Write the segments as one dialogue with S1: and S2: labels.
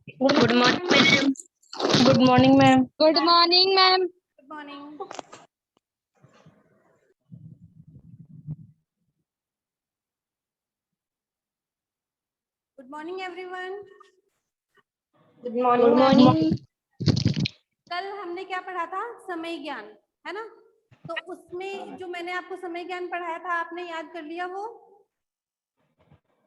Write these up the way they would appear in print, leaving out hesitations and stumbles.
S1: Good morning ma'am. Good morning ma'am.
S2: Good morning ma'am.
S3: Good morning. Good morning everyone.
S1: Good morning.
S3: कल हमने क्या पढ़ा था? समय ज्ञान, है ना? तो उसमें जो मैंने आपको समय ज्ञान पढ़ाया था, आपने याद कर लिया वो?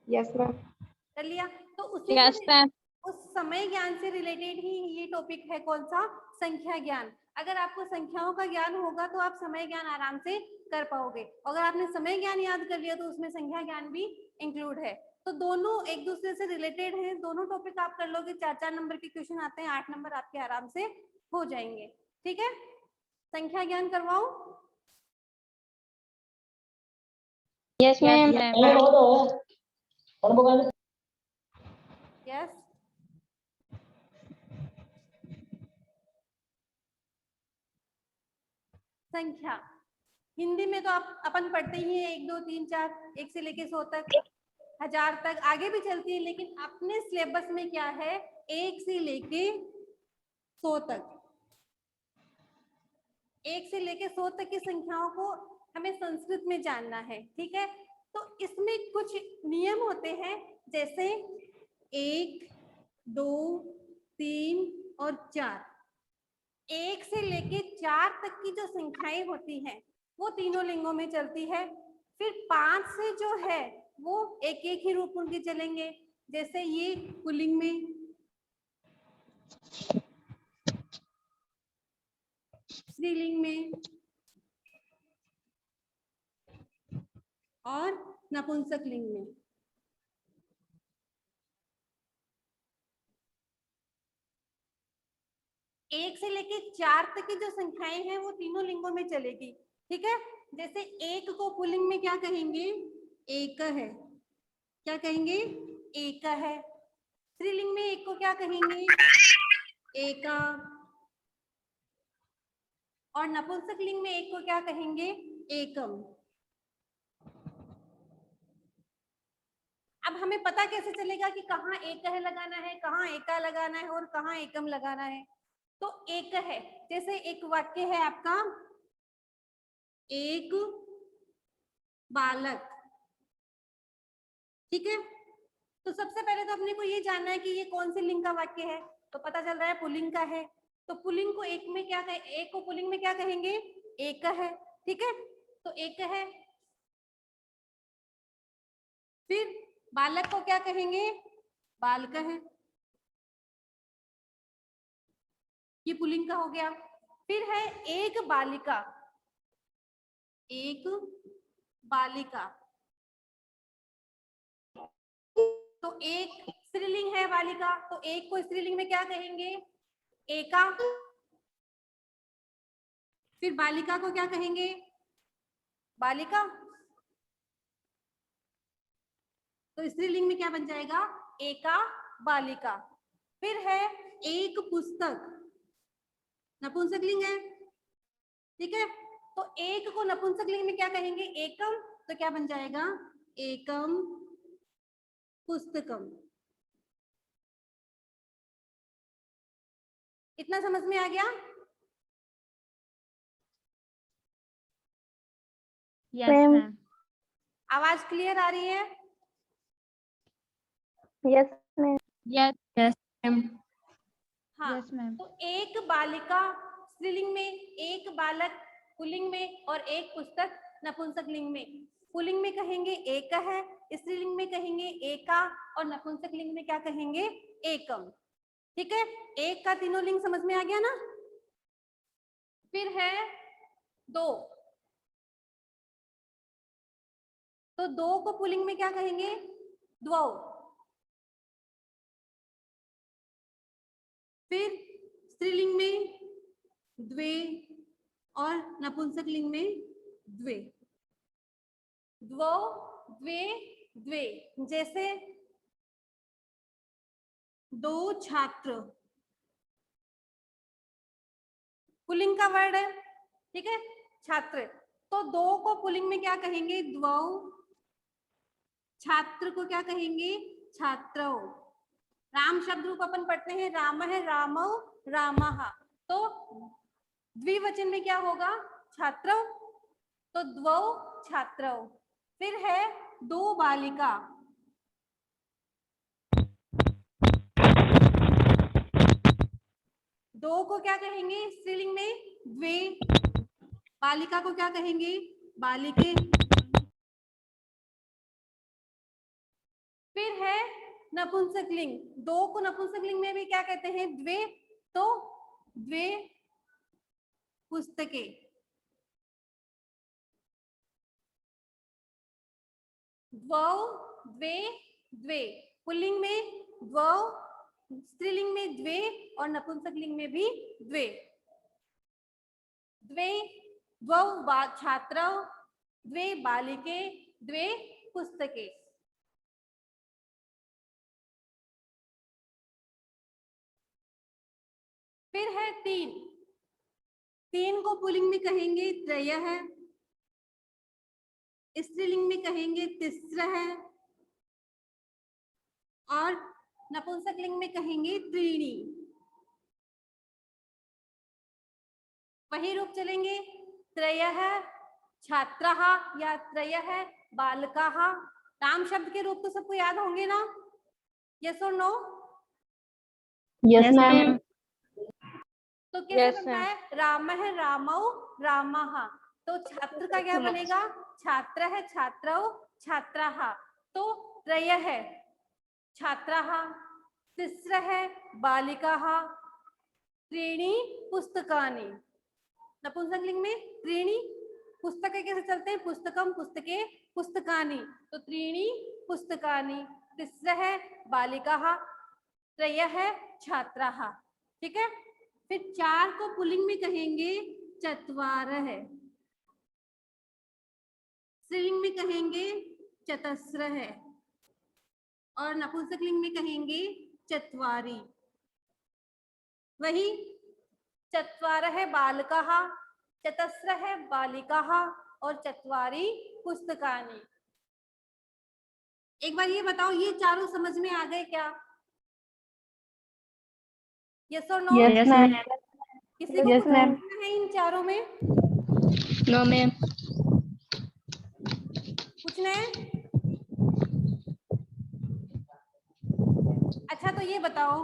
S1: Yes ma'am.
S3: कर लिया। तो उसी
S2: यस
S3: से
S2: मैम।
S3: उस समय ज्ञान से रिलेटेड ही ये टॉपिक है, कौन सा? संख्या ज्ञान। अगर आपको संख्याओं का ज्ञान होगा तो आप समय ज्ञान आराम से कर पाओगे। अगर आपने समय ज्ञान याद कर लिया तो उसमें संख्या ज्ञान भी इंक्लूड है। तो दोनों एक दूसरे से रिलेटेड हैं, दोनों टॉपिक आप कर लोगे। 4-4 नंबर के क्वेश्चन आते हैं, 8 नंबर आपके आराम से हो जाएंगे। ठीक है, संख्या ज्ञान करवाऊं?
S1: Yes ma'am.
S3: यस। संख्या हिंदी में तो आप अपन पढ़ते ही हैं 1 2 3 4, 1 से लेके 100 तक, 1000 तक, आगे भी चलती है। लेकिन अपने सिलेबस में क्या है? 1 से लेके 100 तक। 1 से लेके 100 तक की संख्याओं को हमें संस्कृत में जानना है। ठीक है, तो इसमें कुछ नियम होते हैं, जैसे 1 2 3 और 4। 1 से लेके 4 तक की जो संख्याएं होती हैं वो तीनों लिंगों में चलती है। फिर 5 से जो है वो एक एक ही रूप उनके चलेंगे, जैसे ये पुल्लिंग में, स्त्रीलिंग में और नपुंसक लिंग में। एक से लेके 4 तक की जो संख्याएं हैं वो तीनों लिंगों में चलेगी। ठीक है, जैसे 1 को पुल्लिंग में क्या कहेंगे? एक है। क्या कहेंगे? एक है। स्त्रीलिंग में 1 को क्या कहेंगे? एका। और नपुंसक लिंग में 1 को क्या कहेंगे? एकम। अब हमें पता कैसे चलेगा कि कहाँ एक है लगाना है, कहाँ एका लगाना है और कहाँ एकम लगाना है? तो एक है, जैसे एक वाक्य है आपका, एक बालक। ठीक है, तो सबसे पहले तो अपने को ये जानना है कि ये कौन से लिंग का वाक्य है। तो पता चल रहा है पुल्लिंग का है। तो पुल्लिंग को एक में क्या कहे? एक को पुल्लिंग में क्या कहेंगे? एक है। ठीक है, तो एक है। फिर बालक को क्या कहेंगे? बालक है। ये पुल्लिंग का हो गया। फिर है एक बालिका। एक बालिका, तो एक स्त्रीलिंग है बालिका, तो एक को स्त्रीलिंग में क्या कहेंगे? एका। फिर बालिका को क्या कहेंगे? बालिका। तो स्त्रीलिंग में क्या बन जाएगा? एका बालिका। फिर है एक पुस्तक, नपुंसक लिंग है। ठीक है, तो एक को नपुंसक लिंग में क्या कहेंगे? एकम। तो क्या बन जाएगा? एकम पुस्तकम। इतना समझ में आ गया?
S2: Yes ma'am.
S3: आवाज क्लियर आ रही है?
S1: Yes ma'am.
S2: Yes yes ma'am.
S3: हाँ।
S2: Yes ma'am.
S3: तो एक बालिका स्त्रीलिंग में, एक बालक पुल्लिंग में और एक पुस्तक नपुंसक लिंग में। पुल्लिंग में कहेंगे एक है, स्त्रीलिंग में कहेंगे एका और नपुंसक लिंग में क्या कहेंगे? एकम। ठीक है, एक का तीनों लिंग समझ में आ गया ना? फिर है दो। तो दो को पुल्लिंग में क्या कहेंगे? द्वौ। फिर स्त्रीलिंग में द्वे और नपुंसक लिंग में द्वे। द्वौ द्वे द्वे, जैसे दो छात्र, पुल्लिंग का वर्ड है। ठीक है, छात्र। तो दो को पुल्लिंग में क्या कहेंगे? द्वौ। छात्र को क्या कहेंगे? छात्रौ। राम शब्द रूप अपन पढ़ते हैं राम है रामौ रामः, तो द्विवचन में क्या होगा? छात्रौ, तो द्वौ छात्रौ। फिर है दो बालिका, दो को क्या कहेंगे स्त्रीलिंग में? द्वे। बालिका को क्या कहेंगे? बालिके। फिर है नपुंसकलिंग, दो को नपुंसकलिंग में भी क्या कहते हैं? द्वे, तो द्वे पुस्तके। द्वौ द्वे द्वे, पुल्लिंग में द्वौ, स्त्रीलिंग में द्वे और नपुंसकलिंग में भी द्वे। द्वे द्वौ छात्रौ, द्वे बालिके, द्वे पुस्तके। फिर है तीन, तीन को पुल्लिंग में कहेंगे त्रयः, स्त्रीलिंग में कहेंगे तिस्रः और नपुंसकलिंग में कहेंगे त्रीणि। वही रूप चलेंगे, त्रयः छात्रः या त्रयः बालकाः। राम शब्द के रूप तो सबको याद होंगे ना? यस और नो?
S1: Yes ma'am.
S3: तो कैसे
S1: Yes,
S3: बनता है? राम है रामौ रामः, तो छात्र का क्या बनेगा? छात्र है छात्रौ छात्राः, तो त्रय है छात्राः, तिस्र है बालिकाः, त्रीणि पुस्तकानि। नपुंसकलिंग में त्रीणि, पुस्तकें कैसे चलते हैं? पुस्तकम पुस्तके पुस्तकानि, तो त्रीणि पुस्तकानि, तिस्र है बालिकाः, त्रय है छात्राः। ठीक है। फिर चार को पुल्लिंग में कहेंगे चत्वारः, स्त्रीलिंग में कहेंगे चतस्रः और नपुंसकलिंग में कहेंगे चत्वारि। वही चत्वारः बालकाः, चतस्रः बालिकाः और चत्वारि पुस्तकानि। एक बार ये बताओ, ये चारों समझ में आ गए क्या? यस और नो?
S1: Yes ma'am.
S3: किसी को
S1: Yes,
S3: कुछ
S1: ma'am.
S3: पूछना है इन चारों में?
S1: No ma'am.
S3: पूछना है? अच्छा तो ये बताओ,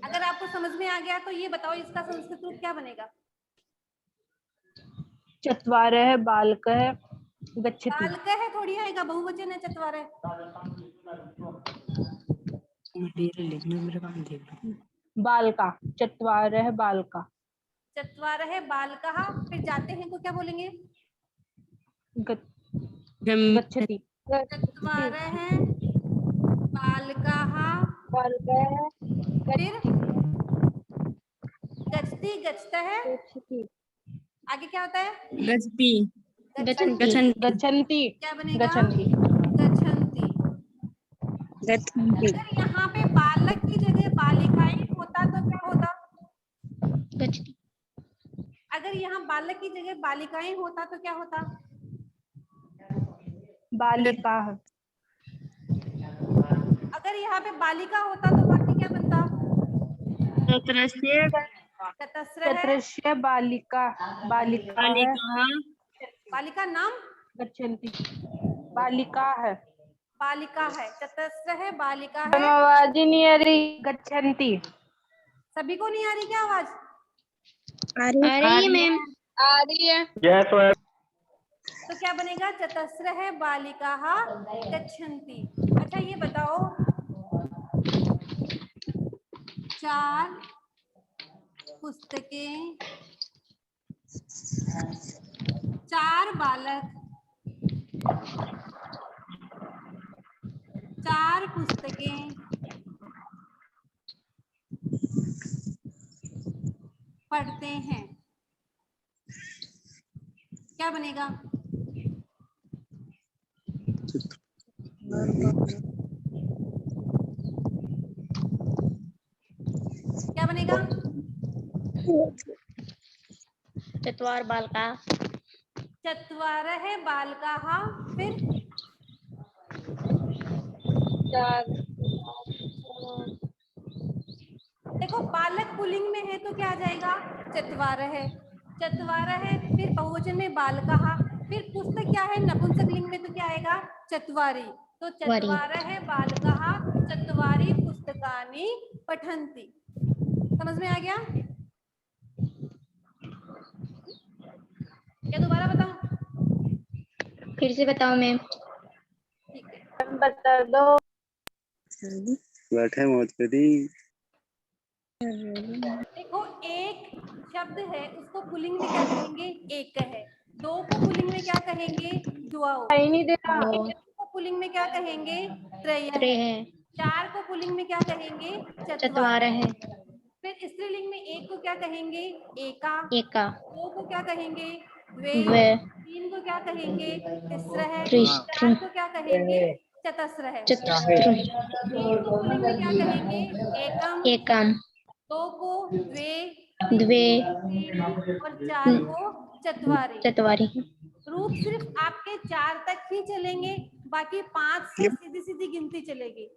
S3: अगर आपको समझ में आ गया तो ये बताओ इसका संस्कृत रूप क्या बनेगा?
S1: चत्वारः बालकः गच्छति।
S3: बालक है थोड़ी आएगा, बहुवचन है चत्वारः।
S1: बालका, चत्वारः बालका।
S3: चत्वारः बालकाः, फिर जाते हैं तो क्या बोलेंगे?
S1: गच्छति।
S3: चत्वारः बालकाः,
S1: बालकः
S3: फिर गच्छति गच्छतः,
S1: गच्छति।
S3: आगे क्या होता है?
S2: गच्छति।
S1: गच्छन्ति।
S3: क्या बनेगा?
S1: गच्छन्ति।
S3: गच्छन्ति। अगर यहाँ पे बालक की जगह बालिकाएं होता तो क्या होता?
S1: गच्छति।
S3: अगर यहाँ बालक की जगह बालिकाएं होता तो क्या होता?
S1: बालिकाः।
S3: अगर यहाँ पे बालिका होता तो वाक्य क्या बनता? चतस्र है।
S1: चतुर्दश बालिका, बालिकाः
S3: बालिका नाम
S1: गच्छन्ति। बालिकाः।
S3: बालिका है, चतस्र है बालिका है।
S1: आवाज ही नहीं आ रही। गच्छन्ति।
S3: सभी को नहीं आ रही क्या आवाज?
S1: आ रही है मैम। आ रही है।
S3: तो क्या बनेगा? चतस्र है बालिका गच्छन्ति। अच्छा ये बताओ, चार पुस्तकें, चार बालक, चार पुस्तकें पढ़ते हैं, क्या बनेगा? क्या बनेगा?
S1: चत्वार बालका।
S3: चत्वारः बालकाः। फिर देखो बालक पुल्लिंग में है तो क्या आ जाएगा, चत्वारः। चत्वारः फिर बहुवचन में बालकाः। फिर पुस्तक क्या है, नपुंसक लिंग में तो क्या आएगा, चत्वारि। तो चत्वारः बालकाः चत्वारि पुस्तकानि पठन्ति। समझ में आ गया? क्या दोबारा बताऊं?
S1: फिर से बताओ मैम।
S3: ठीक है,
S2: बता दो।
S4: बैठे मौज करी।
S3: देखो एक शब्द है उसको पुल्लिंग में क्या कहेंगे, एक है। दो को पुल्लिंग में क्या कहेंगे, द्वौ।
S2: नहीं दे रहा।
S3: तीन को पुल्लिंग में क्या कहेंगे, त्रयः।
S1: त्रयः।
S3: चार को पुल्लिंग में क्या कहेंगे, चत्वारः।
S1: चत्वारः।
S3: फिर स्त्रीलिंग में एक को क्या कहेंगे, एका।
S1: एका।
S3: दो को क्या कहेंगे, द्वे।
S1: द्वे।
S3: तीन को क्या कहेंगे, तिस्रः।
S1: त्रिस्र।
S3: चार को क्या कहेंगे, चतस्रः।
S1: चतुस्र।
S3: तीन को पुल्लिंग में क्या कहेंगे, एकम।
S1: एकम।
S3: दो को द्वे, तीन
S1: द्वे।
S3: को त्रीणि और चार को चत्वारि।
S1: चत्वारि।
S3: रूप सिर्फ आपके 4 तक ही चलेंगे, बाकी 5 से सीधी सीधी गिनती चलेगी।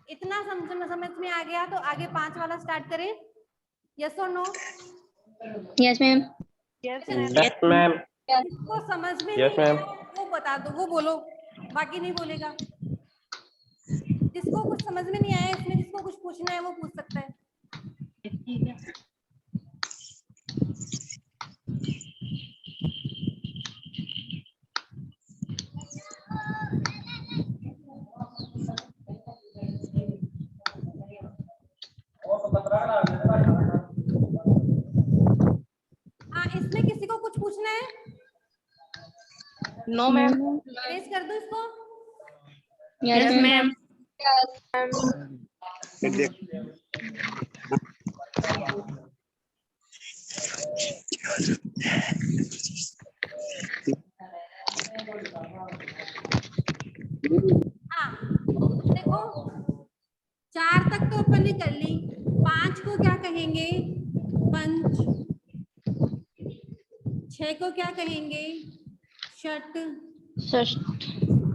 S3: इतना समझ में आ गया तो आगे 5 वाला स्टार्ट करें, यस और no?
S1: Yes ma'am.
S2: Yes
S4: ma'am.
S3: जिसको समझ में
S4: Yes,
S3: नहीं
S4: ma'am.
S3: आया वो बता दो, वो बोलो, बाकी नहीं बोलेगा। जिसको कुछ समझ में नहीं आया इसमें, जिसको कुछ पूछना है वो पूछ सकता है। हाँ, इसमें किसी को कुछ पूछना है?
S2: No ma'am.
S3: इरेज कर दो इसको।
S1: Yes ma'am.
S3: हाँ देखो, 4 तक तो अपन ने कर ली। 5 को क्या कहेंगे, पंच। 6 को क्या कहेंगे, षट।
S1: षष्ठ।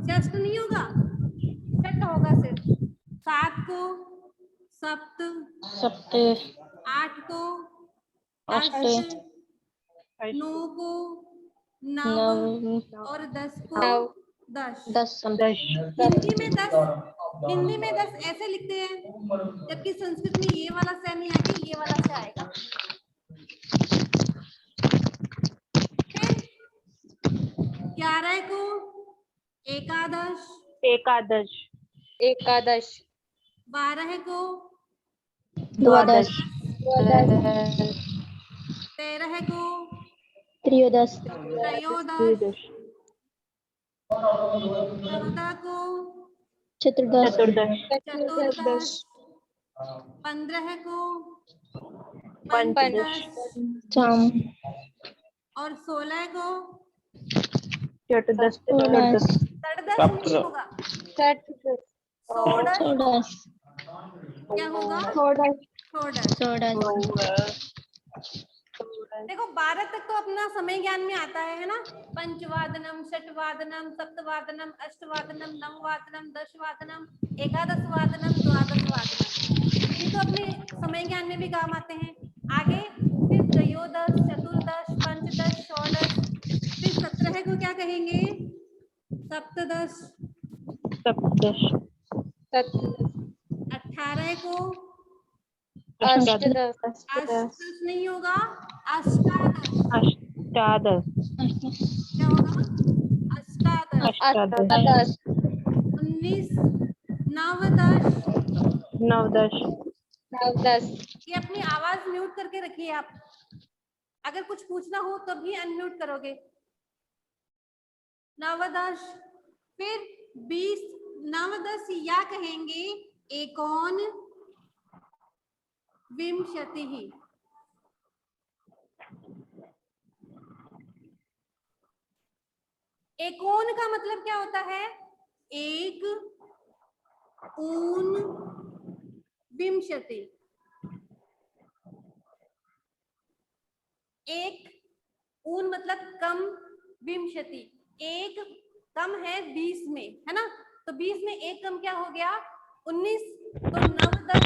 S3: षष्ठ नहीं होगा, षट होगा सिर्फ। 7 को सप्त।
S1: सप्त।
S3: 8 को
S1: अष्ट।
S3: अष्ट। 9 को नव।
S1: नव।
S3: और 10 को दश।
S1: दशम।
S3: हिंदी में 10 ऐसे लिखते हैं, जबकि संस्कृत में ये वाला स नहीं आके ये वाला स आएगा। फिर 11 को एकादश।
S2: एकादश।
S3: 12 को
S1: द्वादश।
S3: 13 को
S1: त्रयोदश।
S3: त्रयोदश। 14 को
S1: चतुर्दश।
S3: चतुर्दश। 15 को पंचदश।
S1: पंचम।
S3: और 16 को
S2: चतुर्दश।
S1: षोडश।
S3: षोडश नहीं होगा, षोडश।
S1: षोडश।
S3: क्या होगा, षोडश।
S1: षोडश।
S3: देखो 12 तक तो अपना समय ज्ञान में आता है ना। पंचवादनम, षटवादनम, सप्तवादनम, अष्टवादनम, नववादनम, दशवादनम, एकादशवादनम, द्वादशवादनम, ये तो अपने समय ज्ञान में भी काम आते हैं। आगे फिर त्रयोदश, चतुर्दश, पंचदश, षोडश। फिर 17 को क्या कहेंगे, सप्तदश। 18 को अष्टदश नहीं होगा, अष्टादश। क्या होगा, अष्टादश। 19 नवदश। ये अपनी आवाज म्यूट करके रखिए आप, अगर कुछ पूछना हो तो भी अनम्यूट करोगे। नवदश। फिर 20 नवदश या कहेंगे एकोन विंशतिः। एकोन का मतलब क्या होता है, एक, ऊन, विंशति। एक ऊन मतलब कम, विंशति एक कम है 20 में, है ना, तो 20 में एक कम क्या हो गया 19, तो 9 10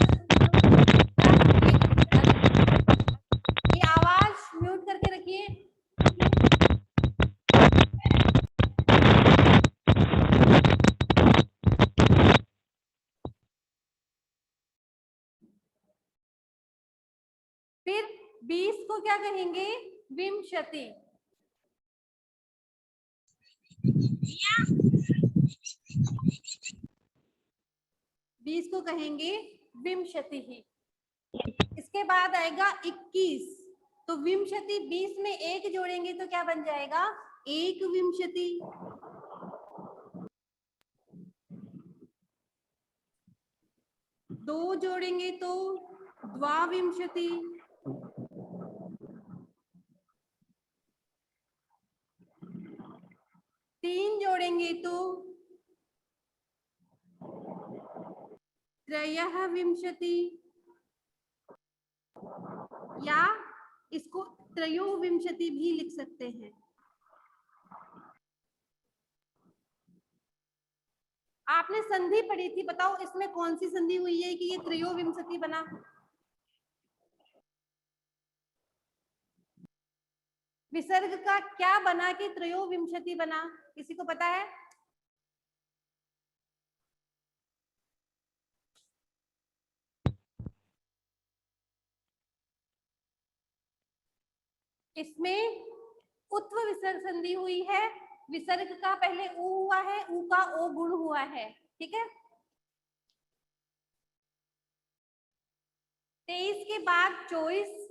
S3: ये आवाज म्यूट करके रखिए। फिर 20 को क्या कहेंगे विंशति। बीस को कहेंगे विंशति ही। इसके बाद आएगा 21, तो विंशति 20 में एक जोड़ेंगे तो क्या बन जाएगा एक विंशति। दो जोड़ेंगे तो द्वाविंशति। तीन जोड़ेंगे तो त्रयः विंशति, या इसको त्रयोविंशति भी लिख सकते हैं। आपने संधि पढ़ी थी, बताओ इसमें कौन सी संधि हुई है कि ये त्रयोविंशति बना। विसर्ग का क्या बना कि त्रयोविंशति बना, किसी को पता है? इसमें उत्व विसर्ग संधि हुई है, विसर्ग का पहले ऊ हुआ है, ऊ का ओ गुण हुआ है, ठीक है। 23 के बाद 24,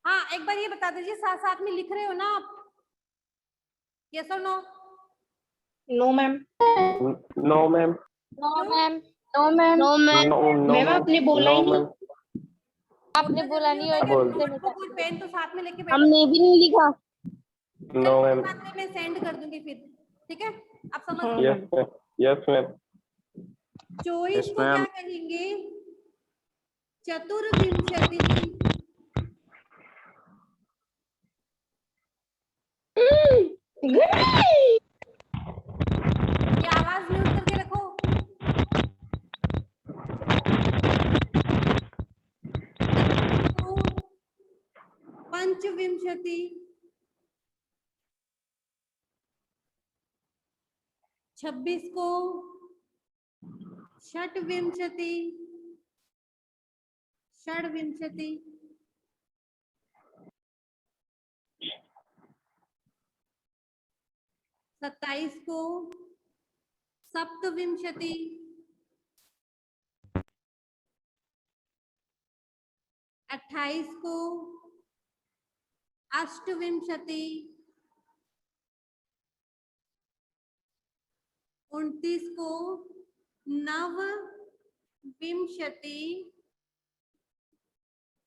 S3: हाँ एक बार ये बता दीजिए साथ साथ में लिख रहे हो ना आप, यस और no?
S2: No ma'am.
S4: No ma'am.
S1: No ma'am.
S2: No ma'am.
S1: No ma'am.
S2: Ma'am आपने बोला ही नहीं।
S1: आपने बोला नहीं और
S4: बोल
S3: कोई पेन तो साथ में लेके बैठो।
S1: हमने भी नहीं लिखा।
S4: No ma'am.
S3: मैं सेंड कर दूंगी फिर, ठीक है, आप समझ
S2: हाँ।
S3: लो।
S4: Yes ma'am. Yes ma'am.
S3: 24 को क्या कहेंगे चतुर्विंशति। ये आवाज म्यूट करके रखो। पंचविंशति, 26 को षटविंशति, षड्विंशति, 27 को सप्तविंशति, 28 को अष्टविंशति, 29 को नवविंशति,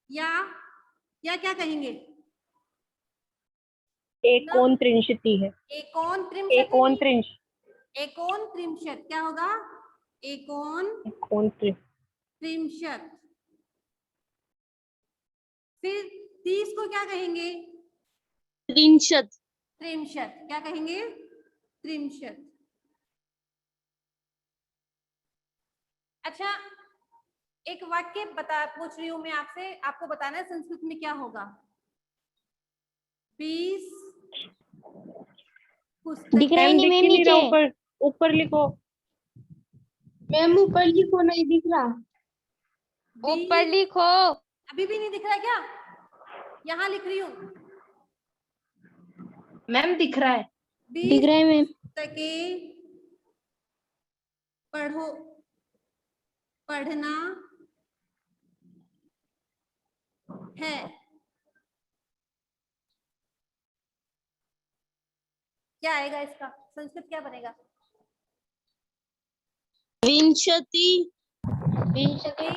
S3: या क्या कहेंगे
S2: एकोन त्रिंशति है।
S3: एकोन
S2: एकोन त्रिंश।
S3: एकोन त्रिंशत क्या होगा एकोन त्रिंशत। फिर 30 को क्या कहेंगे
S1: त्रिंशत।
S3: त्रिंशत क्या कहेंगे त्रिंशत। अच्छा एक वाक्य पूछ रही हूं मैं आपसे, आपको बताना है संस्कृत में क्या होगा। 20
S1: दिख रहा है नहीं मैम नीचे।
S2: ऊपर लिखो
S1: मैम, ऊपर लिखो, नहीं दिख रहा। ऊपर लिखो।
S3: अभी भी नहीं दिख रहा क्या? यहाँ लिख रही हूँ
S2: मैम। दिख रहा है।
S1: दिख रहा है मैम।
S3: पुस्तकें पढ़ो, पढ़ना है। क्या आएगा इसका संस्कृत क्या बनेगा?
S1: विंशति।
S3: विंशति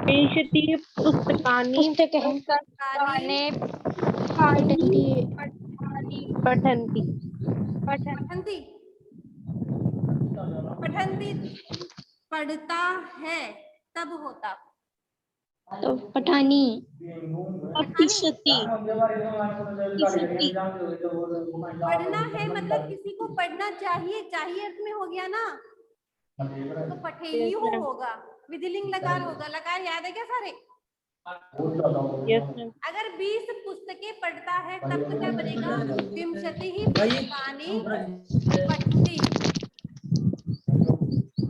S2: विंशति पुस्तकानि
S1: पुस्तकानि
S2: पठन्ति।
S3: पठन्ति पठन्ति पढ़ता है तब होता।
S1: तो पठानी
S3: पढ़ना है मतलब किसी को पढ़ना चाहिए, चाहिए अर्थ में हो गया ना, तो पठेयु
S2: Yes, ma'am.
S3: होगा, विधिलिंग लकार होगा। लकार याद है क्या सारे?
S2: Yes, ma'am.
S3: अगर 20 पुस्तकें पढ़ता है तब तो क्या बनेगा? विंशतिः पुस्तकानि पठति।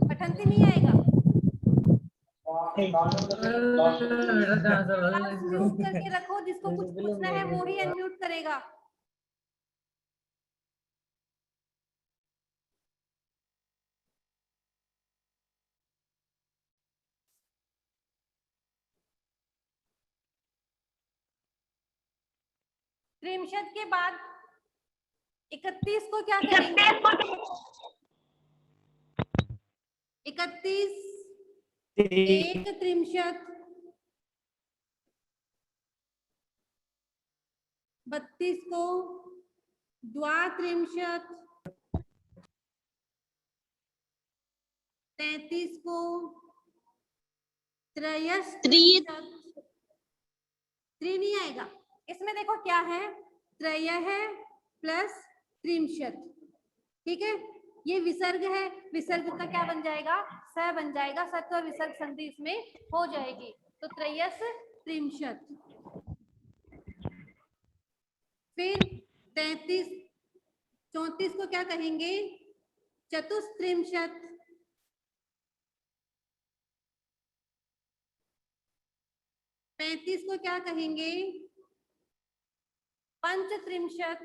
S3: पठन्ति नहीं आएगा। म्यूट करके रखो, जिसको कुछ पूछना है वो ही अनम्यूट करेगा। त्रिंशत के बाद 31 को क्या करेंगे? 31 एक त्रिंशत, 32 को द्वात्रिंशत, 33 को त्रयस्त्रिंशत। त्रि नहीं आएगा इसमें, देखो क्या है, त्रय है प्लस त्रिंशत, ठीक है। ये विसर्ग है, विसर्ग का क्या बन जाएगा? स बन जाएगा, सत्व विसर्ग संधि इसमें हो जाएगी, तो त्रयस त्रिंशत। फिर 33 34 को क्या कहेंगे? चतुस्त्रिंशत। 35 को क्या कहेंगे? पंचत्रिंशत।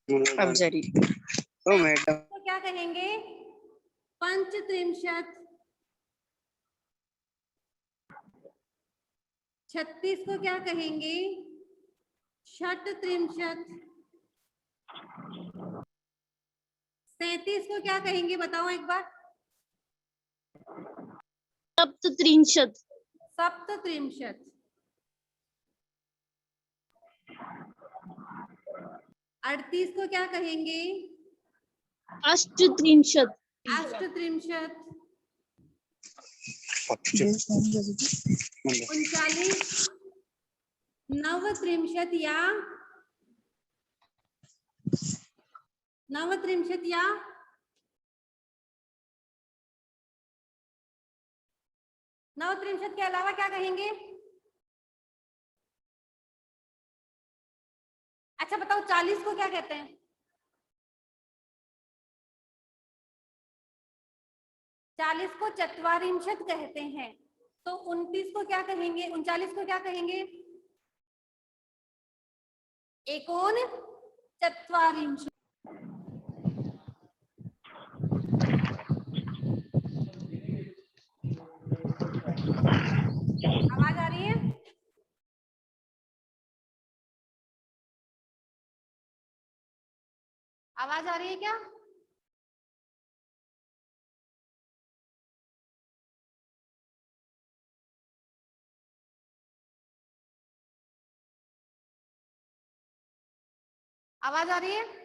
S5: ओ मैडम
S3: तो क्या कहेंगे? पंचत्रिंशत। 36 को क्या कहेंगे? षट्त्रिंशत। 37 को क्या कहेंगे बताओ एक बार?
S1: सप्तत्रिंशत।
S3: सप्तत्रिंशत। 38 को क्या कहेंगे?
S1: अष्टत्रिंशत।
S3: अष्टत्रिंशत। 39 नवत्रिंशत या नवत्रिंशत या नवत्रिंशत के अलावा क्या कहेंगे? अच्छा बताओ 40 को क्या कहते हैं? 40 को चत्वारिंशत कहते हैं। तो 29 को क्या कहेंगे? 39 को क्या कहेंगे? एकोन चत्वारिंशत। आवाज आ रही है? आवाज आ रही है क्या? आवाज आ रही है?